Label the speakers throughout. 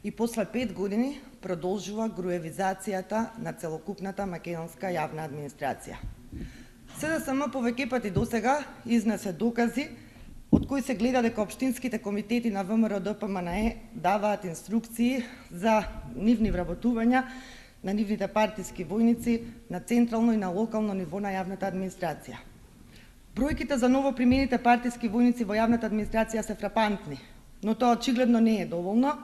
Speaker 1: И после 5 години продолжува груевизацијата на целокупната македонска јавна администрација. СДСМ повеќе пати досега изнесе докази од кои се гледа дека општинските комитети на ВМРО ДПМНЕ даваат инструкции за нивни вработувања на нивните партиски војници на централно и на локално ниво на јавната администрација. Бројките за новопримените партиски војници во јавната администрација се фрапантни, но тоа очигледно не е доволно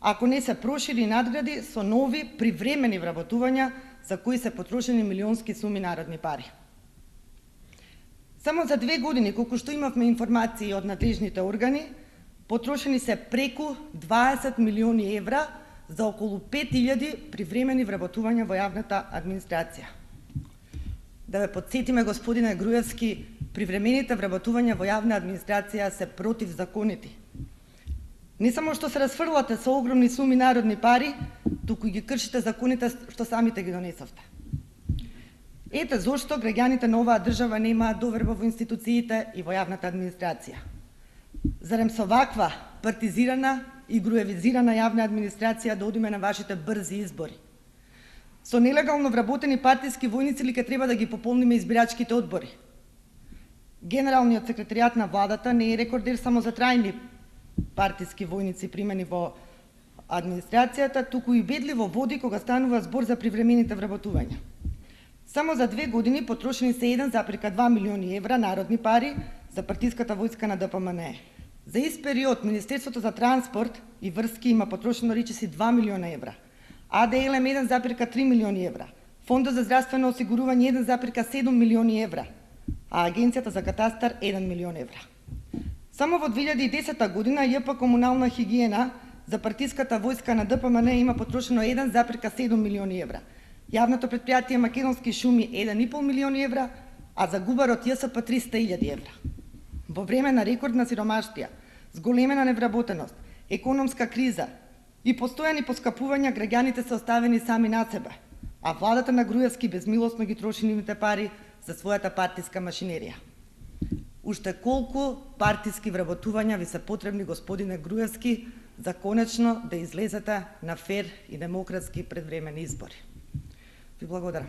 Speaker 1: ако не се прошири и надгради со нови привремени вработувања за кои се потрошени милионски суми народни пари. Само за 2 години, колку што имавме информации од надлежните органи, потрошени се преку 20 милиони евра за околу 5000 привремени вработувања во јавната администрација. Да ве подсетиме, господине Груевски, привремените вработувања во јавна администрација се противзаконити. Не само што се расфрлате со огромни суми народни пари, туку ги кршите законите што самите ги донесовте. Ете зошто граѓаните на оваа држава немаат доверба во институциите и во јавната администрација. Зарем со ваква партизирана и груевизирана јавна администрација да одиме на вашите брзи избори? Со нелегално вработени партиски војници ли ке треба да ги пополниме избирачките одбори? Генералниот секретаријат на владата не е рекордер само за трајни партиски војници примени во администрацијата, туку и бедливо води кога станува збор за привремените вработувања. Само за 2 години потрошени се 1,2 милиони евра народни пари за партиската војска на ДПМНЕ. За ист период Министерството за транспорт и врски има потрошено речиси 2 милиона евра, АДЛМ 1,3 милиони евра, Фондот за здравствено осигурување 1,7 милиони евра, а Агенцијата за катастар 1 милион евра. Само во 2010 година ЈП Комунална хигиена за партиската војска на ДПМНЕ има потрошено 1,7 милиони евра. Јавното предпријатие Македонски шуми 1,5 милиони евра, а за губарот ЈСП 300.000 евра. Во време на рекордна сиромаштија, зголемена невработеност, економска криза и постојани поскапувања, граѓаните се оставени сами на себе, а владата на Груевски безмилосно ги троши нивните пари за својата партиска машинерија. Уште колку партиски вработувања ви се потребни, господине Груевски, за конечно да излезете на фер и демократски предвремени избори? Ви благодарам.